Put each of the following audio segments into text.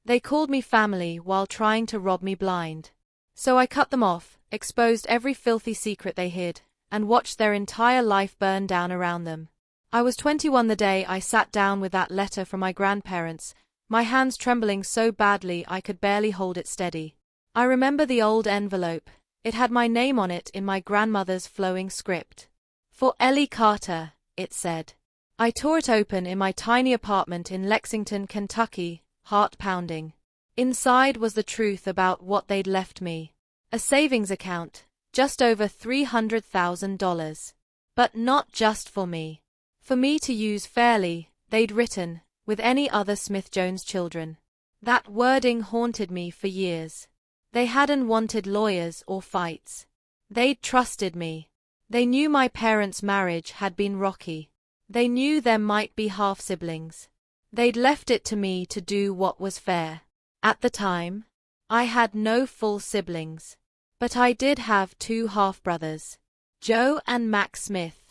They called me family while trying to rob me blind. So I cut them off, exposed every filthy secret they hid, and watched their entire life burn down around them. I was 21 the day I sat down with that letter from my grandparents, my hands trembling so badly I could barely hold it steady. I remember the old envelope. It had my name on it in my grandmother's flowing script. For Ellie Carter, it said. I tore it open in my tiny apartment in Lexington, Kentucky, heart pounding. Inside was the truth about what they'd left me. A savings account, just over $300,000. But not just for me. For me to use fairly, they'd written, with any other Smith Jones children. That wording haunted me for years. They hadn't wanted lawyers or fights. They'd trusted me. They knew my parents' marriage had been rocky. They knew there might be half-siblings. They'd left it to me to do what was fair. At the time, I had no full siblings. But I did have 2 half-brothers, Joe and Max Smith.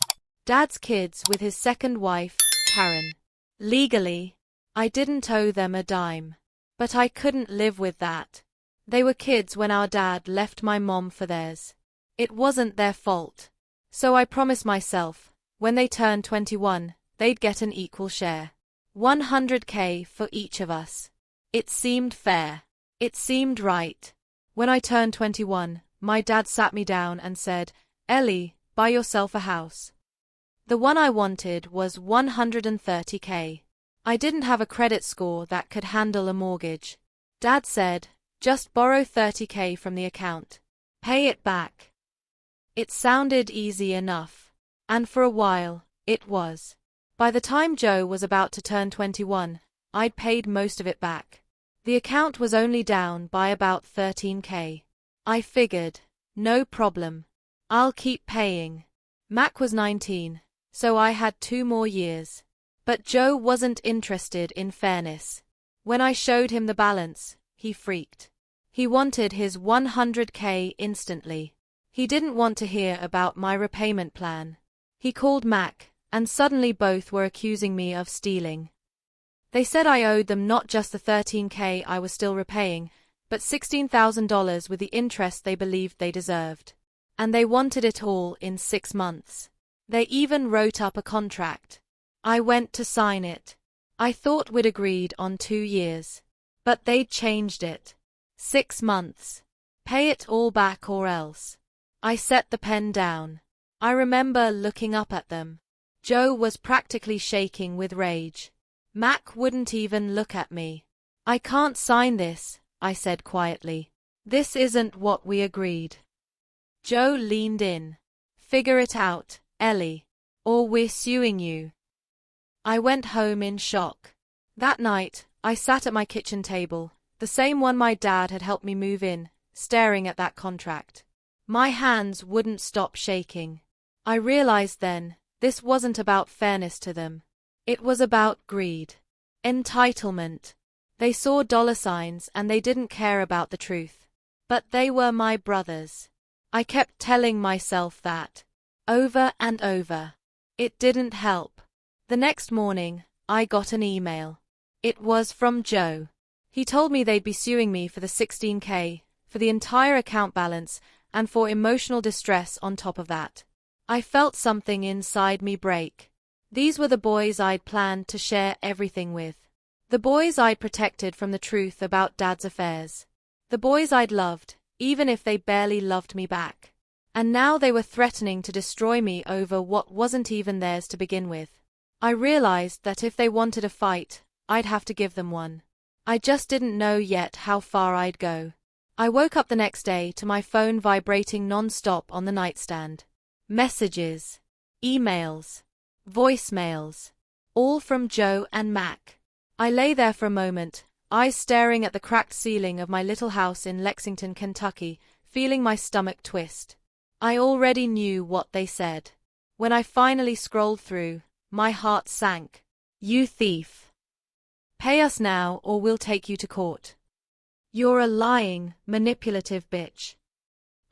Dad's kids with his second wife, Karen. Legally, I didn't owe them a dime. But I couldn't live with that. They were kids when our dad left my mom for theirs. It wasn't their fault. So I promised myself, when they turned 21, they'd get an equal share. $100K for each of us. It seemed fair. It seemed right. When I turned 21, my dad sat me down and said, "Ellie, buy yourself a house." The one I wanted was $130K. I didn't have a credit score that could handle a mortgage. Dad said, "Just borrow $30K from the account. Pay it back." It sounded easy enough. And for a while, it was. By the time Joe was about to turn 21, I'd paid most of it back. The account was only down by about $13K. I figured, no problem. I'll keep paying. Mac was 19, so I had 2 more years. But Joe wasn't interested in fairness. When I showed him the balance, he freaked. He wanted his $100K instantly. He didn't want to hear about my repayment plan. He called Mac, and suddenly both were accusing me of stealing. They said I owed them not just the $13K I was still repaying, but $16,000 with the interest they believed they deserved. And they wanted it all in 6 months. They even wrote up a contract. I went to sign it. I thought we'd agreed on 2 years. But they'd changed it. 6 months. Pay it all back or else. I set the pen down. I remember looking up at them. Joe was practically shaking with rage. Mac wouldn't even look at me. "I can't sign this," I said quietly. "This isn't what we agreed." Joe leaned in. "Figure it out, Ellie, or we're suing you." I went home in shock. That night, I sat at my kitchen table, the same one my dad had helped me move in, staring at that contract. My hands wouldn't stop shaking. I realized then, this wasn't about fairness to them. It was about greed. Entitlement. They saw dollar signs and they didn't care about the truth. But they were my brothers. I kept telling myself that. Over and over. It didn't help. The next morning, I got an email. It was from Joe. He told me they'd be suing me for the $16K, for the entire account balance, and for emotional distress on top of that. I felt something inside me break. These were the boys I'd planned to share everything with. The boys I'd protected from the truth about Dad's affairs. The boys I'd loved, even if they barely loved me back. And now they were threatening to destroy me over what wasn't even theirs to begin with. I realized that if they wanted a fight, I'd have to give them one. I just didn't know yet how far I'd go. I woke up the next day to my phone vibrating non-stop on the nightstand. Messages, emails, voicemails, all from Joe and Mac. I lay there for a moment, eyes staring at the cracked ceiling of my little house in Lexington, Kentucky, feeling my stomach twist. I already knew what they said. When I finally scrolled through, my heart sank. "You thief. Pay us now or we'll take you to court. You're a lying, manipulative bitch."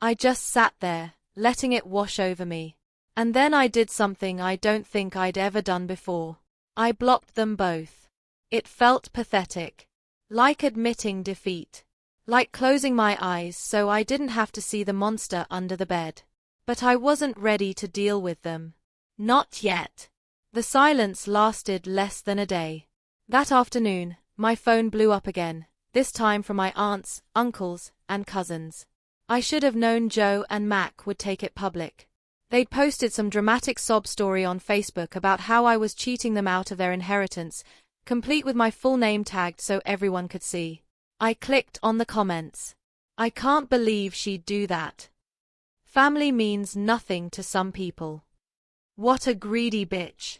I just sat there, letting it wash over me. And then I did something I don't think I'd ever done before. I blocked them both. It felt pathetic. Like admitting defeat. Like closing my eyes so I didn't have to see the monster under the bed. But I wasn't ready to deal with them. Not yet. The silence lasted less than a day. That afternoon, my phone blew up again, this time from my aunts, uncles, and cousins. I should have known Joe and Mac would take it public. They'd posted some dramatic sob story on Facebook about how I was cheating them out of their inheritance, complete with my full name tagged so everyone could see. I clicked on the comments. I can't believe she'd do that. Family means nothing to some people. What a greedy bitch.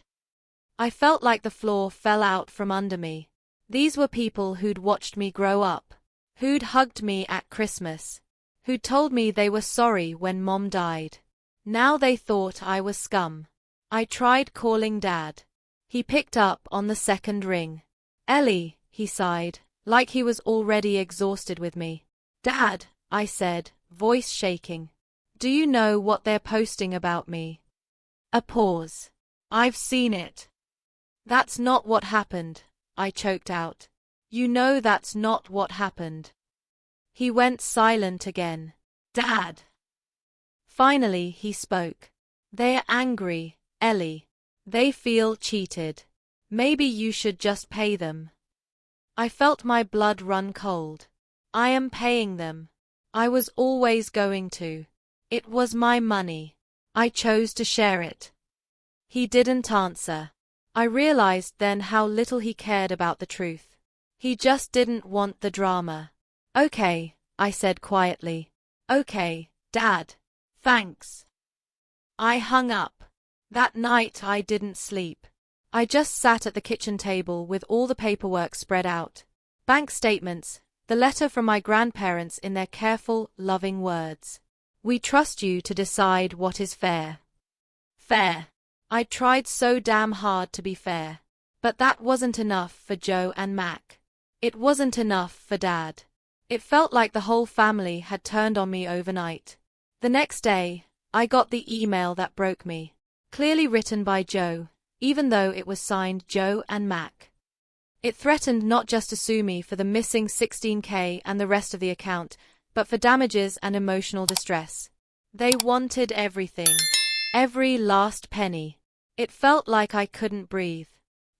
I felt like the floor fell out from under me. These were people who'd watched me grow up, who'd hugged me at Christmas, who'd told me they were sorry when Mom died. Now they thought I was scum. I tried calling Dad. He picked up on the second ring. Ellie, he sighed, like he was already exhausted with me. Dad, I said, voice shaking. Do you know what they're posting about me? A pause. I've seen it. That's not what happened, I choked out. You know that's not what happened. He went silent again. Dad. Finally he spoke. They're angry, Ellie. They feel cheated. Maybe you should just pay them. I felt my blood run cold. I am paying them. I was always going to. It was my money. I chose to share it. He didn't answer. I realized then how little he cared about the truth. He just didn't want the drama. Okay, I said quietly. Okay, Dad. Thanks. I hung up. That night I didn't sleep. I just sat at the kitchen table with all the paperwork spread out. Bank statements, the letter from my grandparents in their careful, loving words. We trust you to decide what is fair. Fair. I tried so damn hard to be fair. But that wasn't enough for Joe and Mac. It wasn't enough for Dad. It felt like the whole family had turned on me overnight. The next day, I got the email that broke me. Clearly written by Joe, even though it was signed Joe and Mac. It threatened not just to sue me for the missing $16K and the rest of the account, but for damages and emotional distress. They wanted everything. Every last penny. It felt like I couldn't breathe.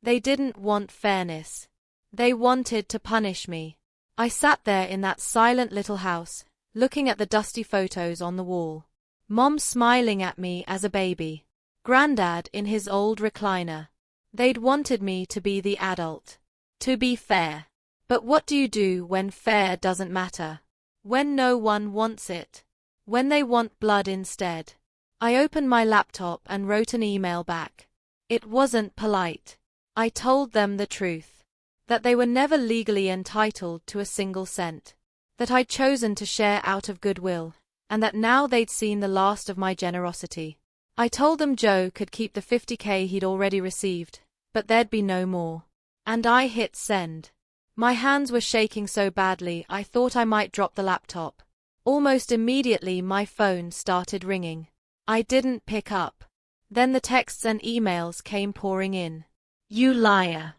They didn't want fairness. They wanted to punish me. I sat there in that silent little house, looking at the dusty photos on the wall. Mom smiling at me as a baby. Granddad in his old recliner. They'd wanted me to be the adult. To be fair. But what do you do when fair doesn't matter? When no one wants it? When they want blood instead? I opened my laptop and wrote an email back. It wasn't polite. I told them the truth. That they were never legally entitled to a single cent. That I'd chosen to share out of goodwill, and that now they'd seen the last of my generosity. I told them Joe could keep the $50K he'd already received, but there'd be no more. And I hit send. My hands were shaking so badly I thought I might drop the laptop. Almost immediately my phone started ringing. I didn't pick up. Then the texts and emails came pouring in. You liar.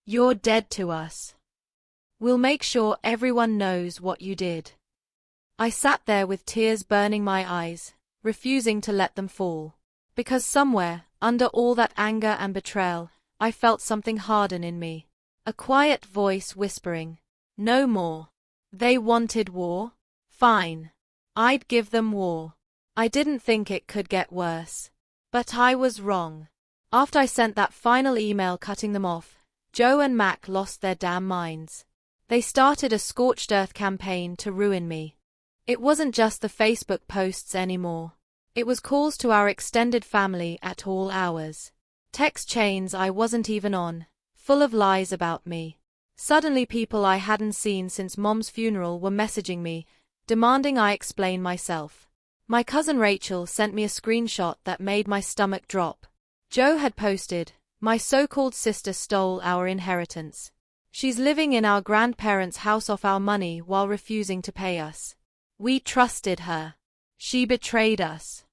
You're dead to us. We'll make sure everyone knows what you did. I sat there with tears burning my eyes, refusing to let them fall. Because somewhere, under all that anger and betrayal, I felt something harden in me. A quiet voice whispering, no more. They wanted war? Fine. I'd give them war. I didn't think it could get worse. But I was wrong. After I sent that final email cutting them off, Joe and Mac lost their damn minds. They started a scorched earth campaign to ruin me. It wasn't just the Facebook posts anymore. It was calls to our extended family at all hours. Text chains I wasn't even on, full of lies about me. Suddenly people I hadn't seen since Mom's funeral were messaging me, demanding I explain myself. My cousin Rachel sent me a screenshot that made my stomach drop. Joe had posted, my so-called sister stole our inheritance. She's living in our grandparents' house off our money while refusing to pay us. We trusted her. She betrayed us.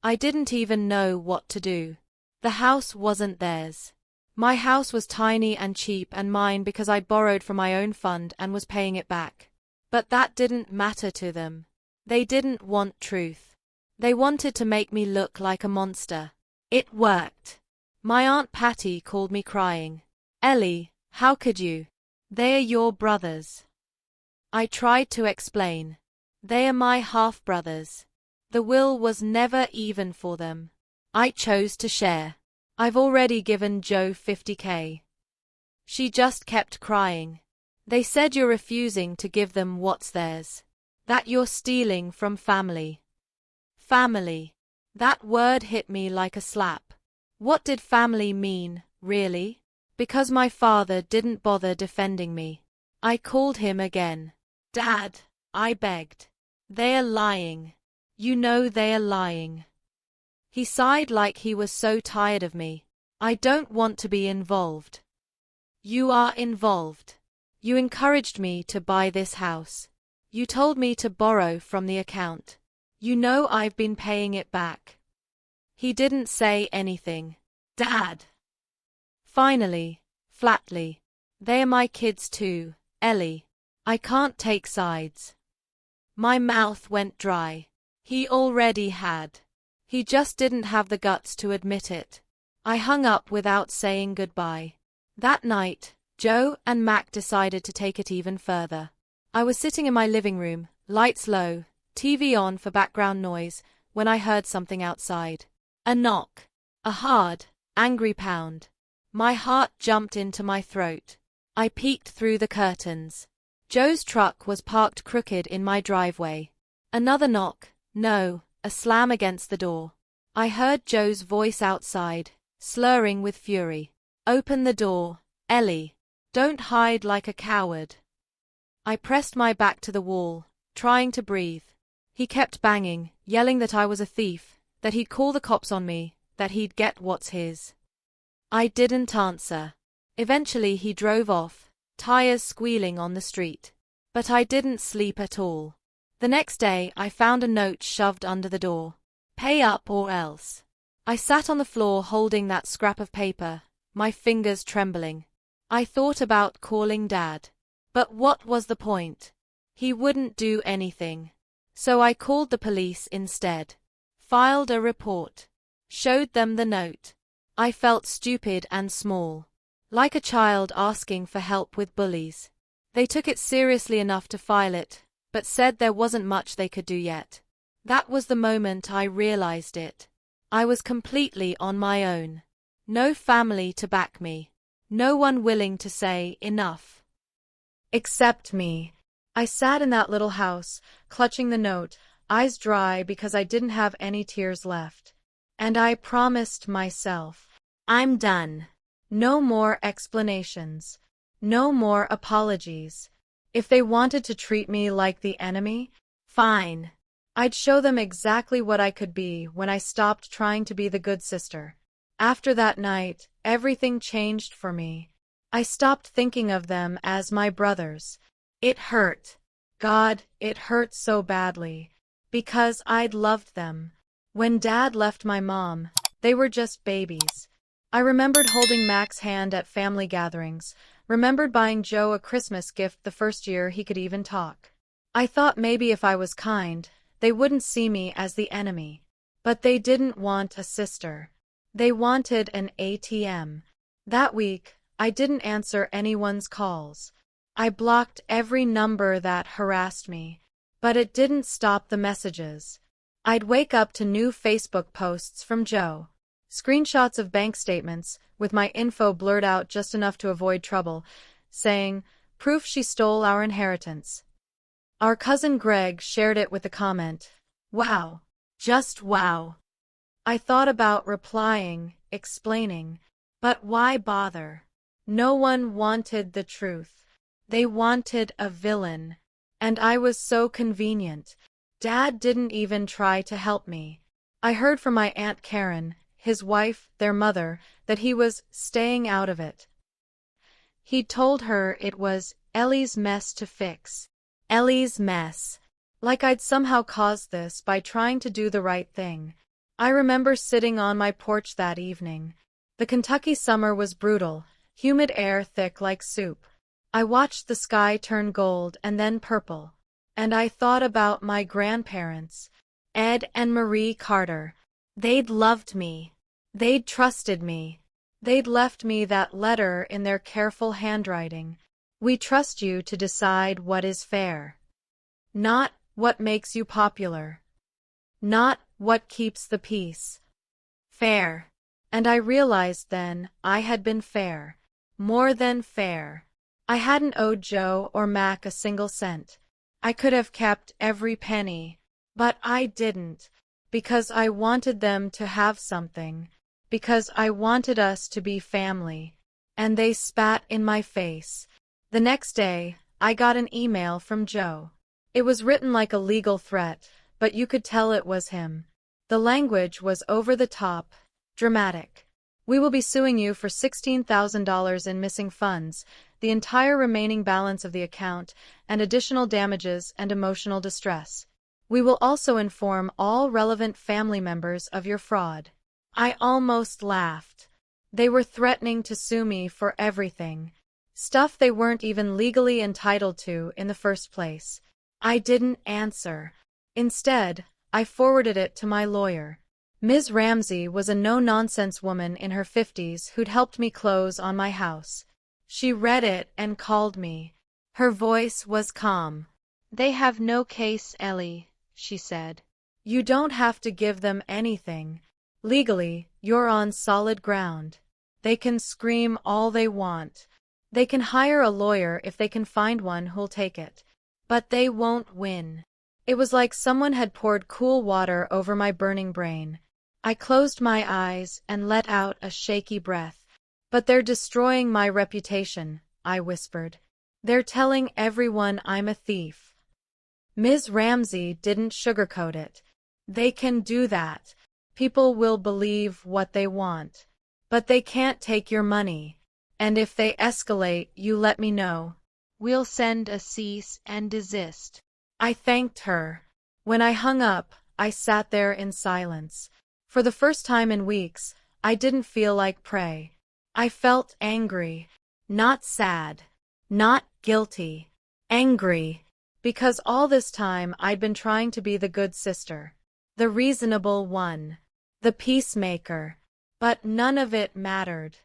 I didn't even know what to do. The house wasn't theirs. My house was tiny and cheap and mine because I'd borrowed from my own fund and was paying it back. But that didn't matter to them. They didn't want truth. They wanted to make me look like a monster. It worked. My Aunt Patty called me crying. "Ellie, how could you? They are your brothers." I tried to explain. "They are my half-brothers. The will was never even for them. I chose to share. I've already given Joe $50K. She just kept crying. "They said you're refusing to give them what's theirs. That you're stealing from family." Family. That word hit me like a slap. What did family mean, really? Because my father didn't bother defending me. I called him again. "Dad," I begged. "They are lying. You know they are lying." He sighed like he was so tired of me. "I don't want to be involved." "You are involved. You encouraged me to buy this house. You told me to borrow from the account. You know I've been paying it back." He didn't say anything. "Dad." Finally, flatly. "They are my kids too, Ellie. I can't take sides." My mouth went dry. He already had. He just didn't have the guts to admit it. I hung up without saying goodbye. That night, Joe and Mac decided to take it even further. I was sitting in my living room, lights low, TV on for background noise, when I heard something outside. A knock. A hard, angry pound. My heart jumped into my throat. I peeked through the curtains. Joe's truck was parked crooked in my driveway. Another knock. No, a slam against the door. I heard Joe's voice outside, slurring with fury. "Open the door, Ellie. Don't hide like a coward." I pressed my back to the wall, trying to breathe. He kept banging, yelling that I was a thief, that he'd call the cops on me, that he'd get what's his. I didn't answer. Eventually he drove off, tires squealing on the street. But I didn't sleep at all. The next day I found a note shoved under the door. "Pay up or else." I sat on the floor holding that scrap of paper, my fingers trembling. I thought about calling Dad. But what was the point? He wouldn't do anything. So I called the police instead. Filed a report. Showed them the note. I felt stupid and small. Like a child asking for help with bullies. They took it seriously enough to file it, but said there wasn't much they could do yet. That was the moment I realized it. I was completely on my own. No family to back me. No one willing to say enough. Except me. I sat in that little house, clutching the note, eyes dry because I didn't have any tears left. And I promised myself, I'm done. No more explanations. No more apologies. If they wanted to treat me like the enemy, fine. I'd show them exactly what I could be when I stopped trying to be the good sister. After that night, everything changed for me. I stopped thinking of them as my brothers. It hurt. God, it hurt so badly. Because I'd loved them. When Dad left my mom, they were just babies. I remembered holding Mac's hand at family gatherings, remembered buying Joe a Christmas gift the first year he could even talk. I thought maybe if I was kind, they wouldn't see me as the enemy. But they didn't want a sister. They wanted an ATM. That week, I didn't answer anyone's calls. I blocked every number that harassed me. But it didn't stop the messages. I'd wake up to new Facebook posts from Joe. Screenshots of bank statements, with my info blurred out just enough to avoid trouble, saying, "Proof she stole our inheritance." Our cousin Greg shared it with the comment, "Wow. Just wow." I thought about replying, explaining, but why bother? No one wanted the truth. They wanted a villain. And I was so convenient. Dad didn't even try to help me. I heard from my Aunt Karen, his wife, their mother, that he was staying out of it. He'd told her it was Ellie's mess to fix. Ellie's mess. Like I'd somehow caused this by trying to do the right thing. I remember sitting on my porch that evening, The Kentucky summer was brutal, humid air thick like soup. I watched the sky turn gold and then purple. And I thought about my grandparents, Ed and Marie Carter. They'd loved me. They'd trusted me. They'd left me that letter in their careful handwriting. We trust you to decide what is fair. Not what makes you popular. Not what keeps the peace. Fair. And I realized then I had been fair. More than fair. I hadn't owed Joe or Mac a single cent. I could have kept every penny. But I didn't. Because I wanted them to have something. Because I wanted us to be family. And they spat in my face. The next day, I got an email from Joe. It was written like a legal threat, but you could tell it was him. The language was over the top, dramatic. We will be suing you for $16,000 in missing funds, the entire remaining balance of the account, and additional damages and emotional distress. We will also inform all relevant family members of your fraud. I almost laughed. They were threatening to sue me for everything. Stuff they weren't even legally entitled to in the first place. I didn't answer. Instead, I forwarded it to my lawyer. Ms. Ramsey was a no-nonsense woman in her 50s who'd helped me close on my house. She read it and called me. Her voice was calm. "They have no case, Ellie," she said. "You don't have to give them anything. Legally, you're on solid ground. They can scream all they want. They can hire a lawyer if they can find one who'll take it. But they won't win." It was like someone had poured cool water over my burning brain. I closed my eyes and let out a shaky breath. "But they're destroying my reputation," I whispered. "They're telling everyone I'm a thief." Ms. Ramsey didn't sugarcoat it. "They can do that. People will believe what they want. But they can't take your money. And if they escalate, you let me know. We'll send a cease and desist." I thanked her. When I hung up, I sat there in silence. For the first time in weeks, I didn't feel like prey. I felt angry. Not sad. Not guilty. Angry. Because all this time I'd been trying to be the good sister. The reasonable one. The peacemaker. But none of it mattered.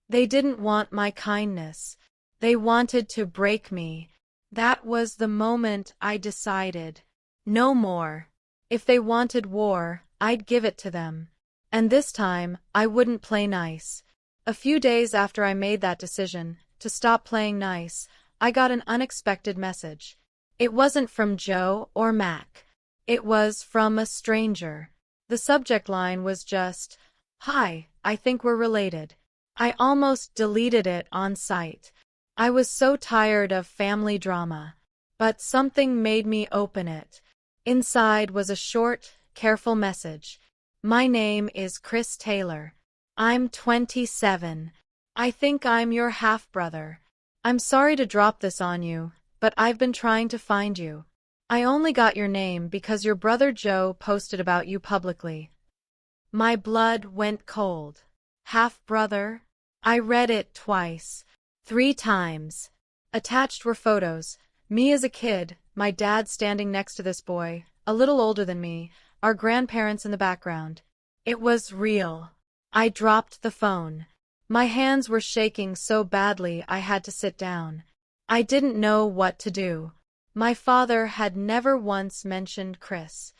They didn't want my kindness. They wanted to break me. That was the moment I decided. No more. If they wanted war, I'd give it to them. And this time, I wouldn't play nice. A few days after I made that decision, to stop playing nice, I got an unexpected message. It wasn't from Joe or Mac. It was from a stranger. The subject line was just, "Hi, I think we're related." I almost deleted it on sight. I was so tired of family drama. But something made me open it. Inside was a short, careful message. "My name is Chris Taylor. I'm 27. I think I'm your half-brother. I'm sorry to drop this on you, but I've been trying to find you. I only got your name because your brother Joe posted about you publicly." My blood went cold. Half-brother? I read it twice. 3 times. Attached were photos. Me as a kid, my dad standing next to this boy, a little older than me, our grandparents in the background. It was real. I dropped the phone. My hands were shaking so badly I had to sit down. I didn't know what to do. My father had never once mentioned Chris.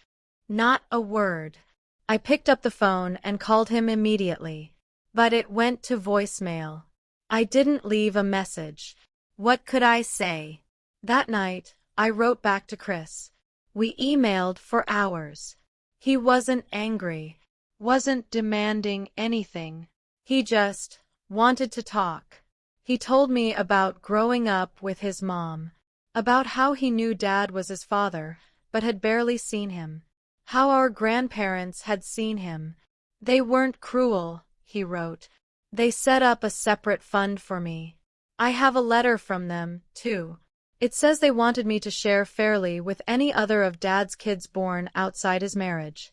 Not a word. I picked up the phone and called him immediately. But it went to voicemail. I didn't leave a message. What could I say? That night, I wrote back to Chris. We emailed for hours. He wasn't angry, wasn't demanding anything. He just wanted to talk. He told me about growing up with his mom, about how he knew Dad was his father, but had barely seen him, how our grandparents had seen him. They weren't cruel, he wrote. They set up a separate fund for me. I have a letter from them, too. It says they wanted me to share fairly with any other of Dad's kids born outside his marriage.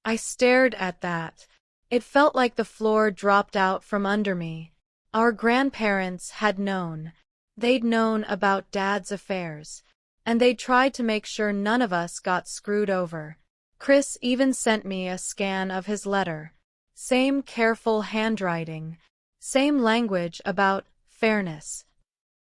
I stared at that. It felt like the floor dropped out from under me. Our grandparents had known. They'd known about Dad's affairs. And they'd tried to make sure none of us got screwed over. Chris even sent me a scan of his letter. Same careful handwriting. Same language about fairness.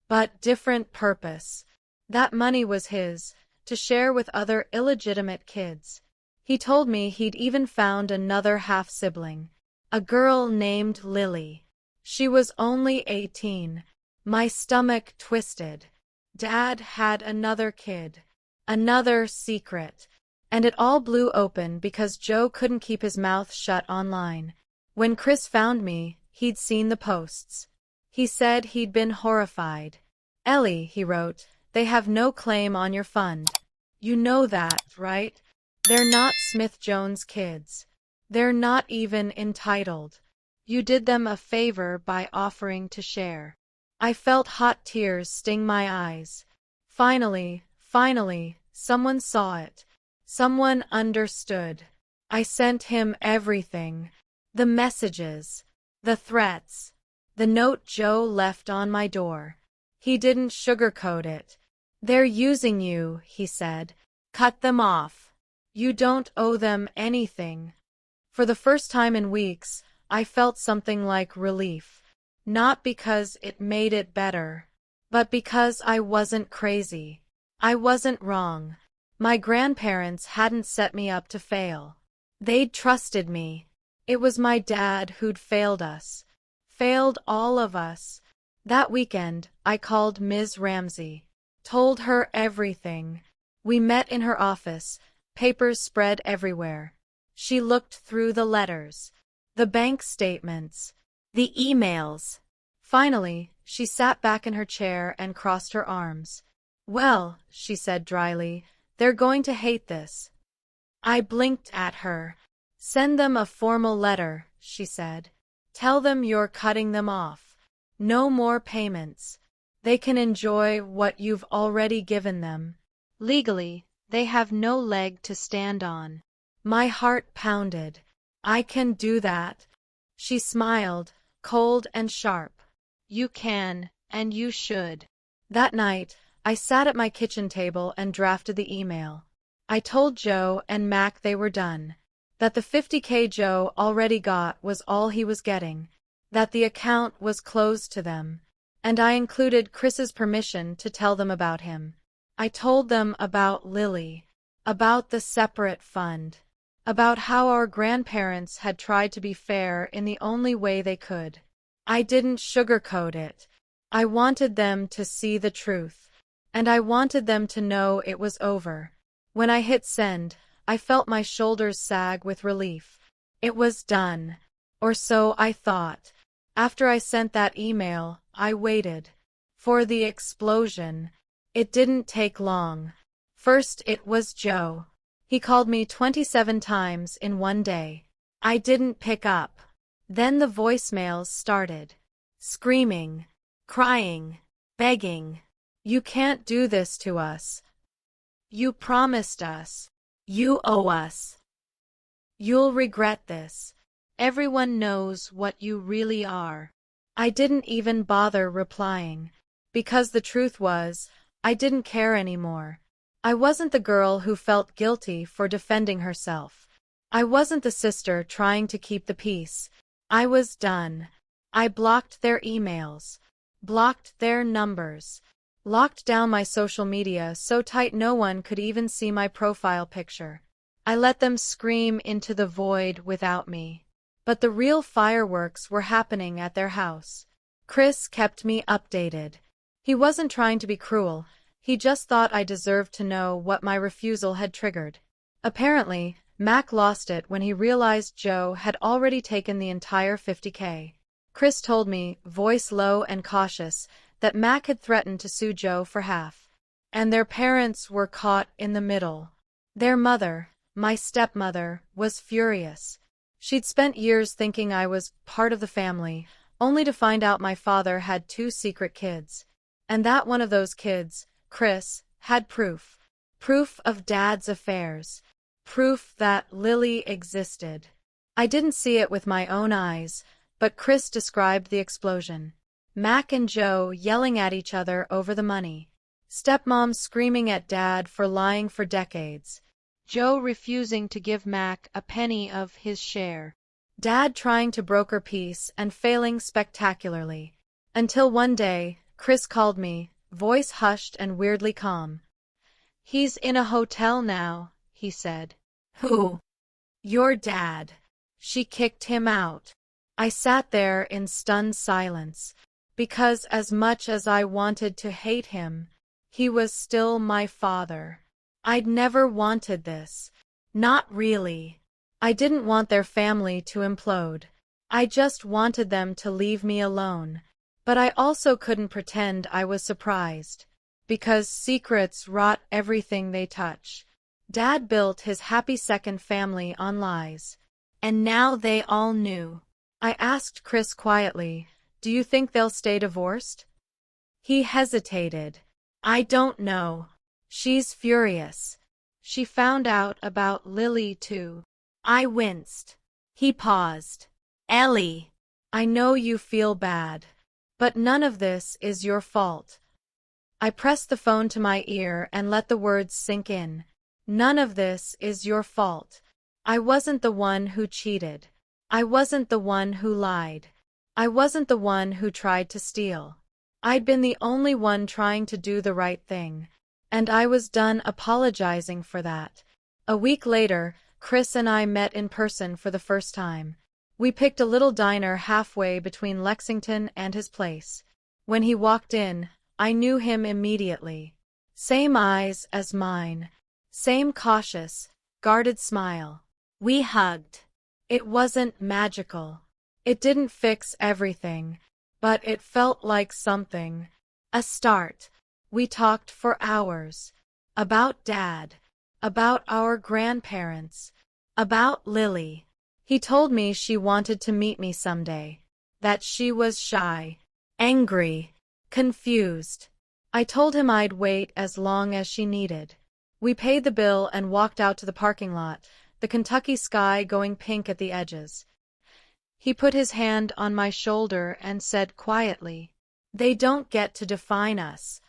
But different purpose. That money was his, to share with other illegitimate kids. He told me he'd even found another half-sibling. A girl named Lily. She was only 18. My stomach twisted. Dad had another kid. Another secret. And it all blew open because Joe couldn't keep his mouth shut online. When Chris found me, he'd seen the posts. He said he'd been horrified. "Ellie," he wrote, "they have no claim on your fund. You know that, right? They're not Smith Jones kids. They're not even entitled. You did them a favor by offering to share." I felt hot tears sting my eyes. Finally, someone saw it. Someone understood. I sent him everything. The messages. The threats. The note Joe left on my door. He didn't sugarcoat it. "They're using you," he said. "Cut them off. You don't owe them anything." For the first time in weeks, I felt something like relief. Not because it made it better, but because I wasn't crazy. I wasn't wrong. My grandparents hadn't set me up to fail. They'd trusted me. It was my dad who'd failed us. Failed all of us. That weekend, I called Ms. Ramsey. Told her everything. We met in her office, papers spread everywhere. She looked through the letters, the bank statements, the emails. Finally, she sat back in her chair and crossed her arms. "Well," she said dryly, "they're going to hate this." I blinked at her. "Send them a formal letter," she said. "Tell them you're cutting them off. No more payments. They can enjoy what you've already given them. Legally, they have no leg to stand on." My heart pounded. "I can do that." She smiled, cold and sharp. "You can, and you should." That night, I sat at my kitchen table and drafted the email. I told Joe and Mac they were done. That the $50K Joe already got was all he was getting. That the account was closed to them. And I included Chris's permission to tell them about him. I told them about Lily. About the separate fund. About how our grandparents had tried to be fair in the only way they could. I didn't sugarcoat it. I wanted them to see the truth. And I wanted them to know it was over. When I hit send, I felt my shoulders sag with relief. It was done. Or so I thought. After I sent that email, I waited. For the explosion. It didn't take long. First it was Joe. He called me 27 times in one day. I didn't pick up. Then the voicemails started. Screaming. Crying. Begging. "You can't do this to us. You promised us. You owe us. You'll regret this. Everyone knows what you really are." I didn't even bother replying. Because the truth was, I didn't care anymore. I wasn't the girl who felt guilty for defending herself. I wasn't the sister trying to keep the peace. I was done. I blocked their emails. Blocked their numbers. Locked down my social media so tight no one could even see my profile picture. I let them scream into the void without me. But the real fireworks were happening at their house. Chris kept me updated. He wasn't trying to be cruel. He just thought I deserved to know what my refusal had triggered. Apparently, Mac lost it when he realized Joe had already taken the entire $50K. Chris told me, voice low and cautious, that Mac had threatened to sue Joe for half. And their parents were caught in the middle. Their mother, my stepmother, was furious. She'd spent years thinking I was part of the family, only to find out my father had 2 secret kids. And that one of those kids, Chris, had proof. Proof of Dad's affairs. Proof that Lily existed. I didn't see it with my own eyes, but Chris described the explosion. Mac and Joe yelling at each other over the money. Stepmom screaming at Dad for lying for decades. Joe refusing to give Mac a penny of his share. Dad trying to broker peace and failing spectacularly. Until one day, Chris called me, voice hushed and weirdly calm. "He's in a hotel now," he said. "Who?" "Your dad. She kicked him out." I sat there in stunned silence, because as much as I wanted to hate him, he was still my father. I'd never wanted this. Not really. I didn't want their family to implode. I just wanted them to leave me alone. But I also couldn't pretend I was surprised, because secrets rot everything they touch. Dad built his happy second family on lies. And now they all knew. I asked Chris quietly, "Do you think they'll stay divorced?" He hesitated. "I don't know. She's furious. She found out about Lily too." I winced. He paused. "Ellie, I know you feel bad, but none of this is your fault." I pressed the phone to my ear and let the words sink in. None of this is your fault. I wasn't the one who cheated. I wasn't the one who lied. I wasn't the one who tried to steal. I'd been the only one trying to do the right thing, and I was done apologizing for that. A week later, Chris and I met in person for the first time. We picked a little diner halfway between Lexington and his place. When he walked in, I knew him immediately. Same eyes as mine. Same cautious, guarded smile. We hugged. It wasn't magical. It didn't fix everything, but it felt like something. A start. We talked for hours. About Dad. About our grandparents. About Lily. He told me she wanted to meet me someday. That she was shy. Angry. Confused. I told him I'd wait as long as she needed. We paid the bill and walked out to the parking lot, the Kentucky sky going pink at the edges. He put his hand on my shoulder and said quietly, "They don't get to define us."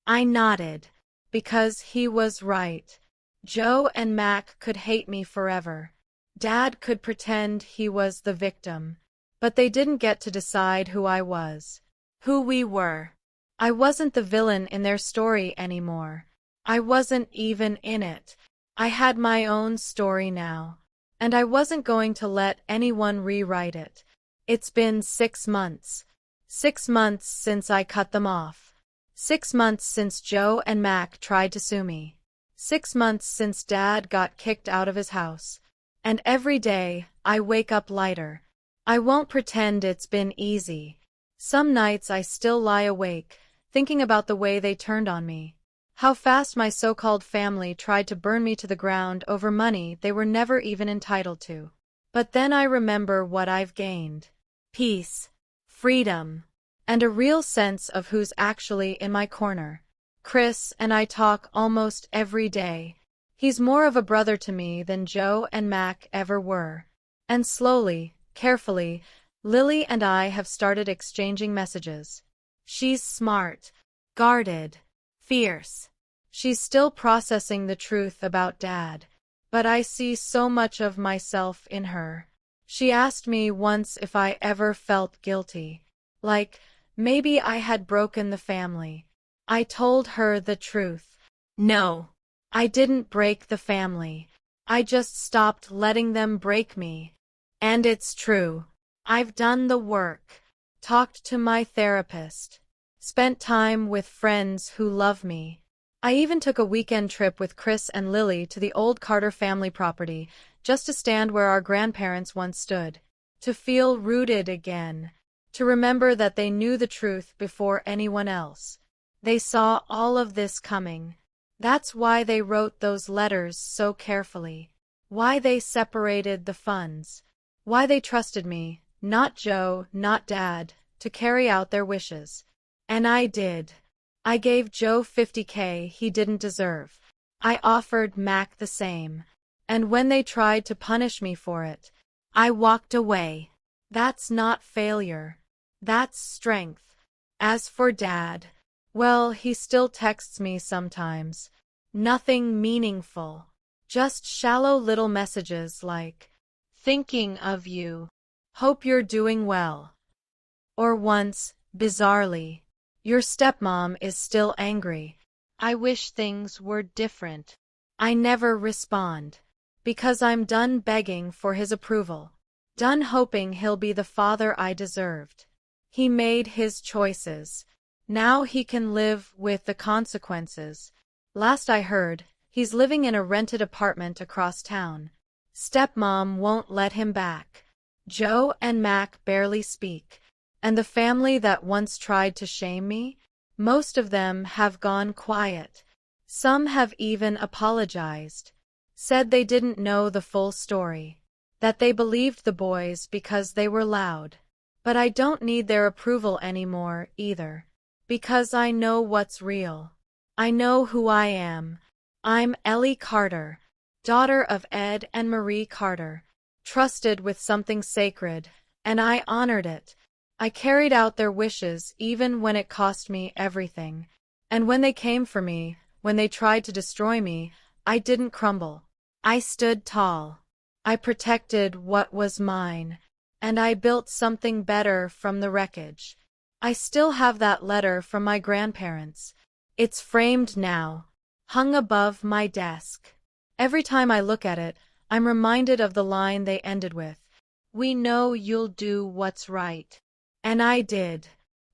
I nodded, because he was right. Joe and Mac could hate me forever. Dad could pretend he was the victim, but they didn't get to decide who I was, who we were. I wasn't the villain in their story anymore. I wasn't even in it. I had my own story now, and I wasn't going to let anyone rewrite it. It's been 6 months. 6 months since I cut them off. 6 months since Joe and Mac tried to sue me. 6 months since Dad got kicked out of his house. And every day, I wake up lighter. I won't pretend it's been easy. Some nights I still lie awake, thinking about the way they turned on me. How fast my so-called family tried to burn me to the ground over money they were never even entitled to. But then I remember what I've gained. Peace, freedom, and a real sense of who's actually in my corner. Chris and I talk almost every day. He's more of a brother to me than Joe and Mac ever were. And slowly, carefully, Lily and I have started exchanging messages. She's smart, guarded, fierce. She's still processing the truth about Dad, but I see so much of myself in her. She asked me once if I ever felt guilty, like maybe I had broken the family. I told her the truth. No, I didn't break the family. I just stopped letting them break me. And it's true. I've done the work, talked to my therapist, spent time with friends who love me. I even took a weekend trip with Chris and Lily to the old Carter family property, just to stand where our grandparents once stood, to feel rooted again, to remember that they knew the truth before anyone else. They saw all of this coming. That's why they wrote those letters so carefully, why they separated the funds, why they trusted me, not Joe, not Dad, to carry out their wishes. And I did. I gave Joe $50K he didn't deserve. I offered Mac the same. And when they tried to punish me for it, I walked away. That's not failure. That's strength. As for Dad, well, he still texts me sometimes. Nothing meaningful. Just shallow little messages like, thinking of you. Hope you're doing well. Or once, bizarrely, your stepmom is still angry. I wish things were different. I never respond. Because I'm done begging for his approval. Done hoping he'll be the father I deserved. He made his choices. Now he can live with the consequences. Last I heard, he's living in a rented apartment across town. Stepmom won't let him back. Joe and Mac barely speak. And the family that once tried to shame me, most of them have gone quiet. Some have even apologized. Said they didn't know the full story. That they believed the boys because they were loud. But I don't need their approval anymore, either. Because I know what's real. I know who I am. I'm Ellie Carter, daughter of Ed and Marie Carter, trusted with something sacred, and I honored it. I carried out their wishes even when it cost me everything. And when they came for me, when they tried to destroy me, I didn't crumble. I stood tall. I protected what was mine. And I built something better from the wreckage. I still have that letter from my grandparents. It's framed now, hung above my desk. Every time I look at it, I'm reminded of the line they ended with. We know you'll do what's right. And I did.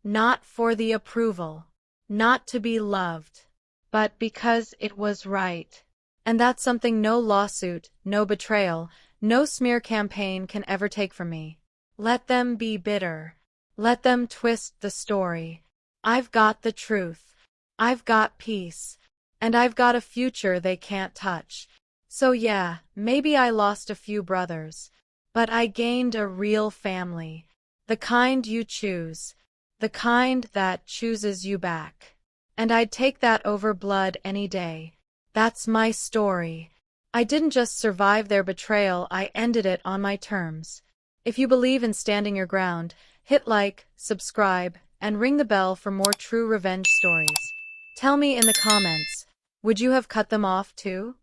Not for the approval. Not to be loved. But because it was right. And that's something no lawsuit, no betrayal, no smear campaign can ever take from me. Let them be bitter. Let them twist the story. I've got the truth. I've got peace. And I've got a future they can't touch. So yeah, maybe I lost a few brothers. But I gained a real family. The kind you choose. The kind that chooses you back. And I'd take that over blood any day. That's my story. I didn't just survive their betrayal, I ended it on my terms. If you believe in standing your ground, hit like, subscribe, and ring the bell for more true revenge stories. Tell me in the comments, would you have cut them off too?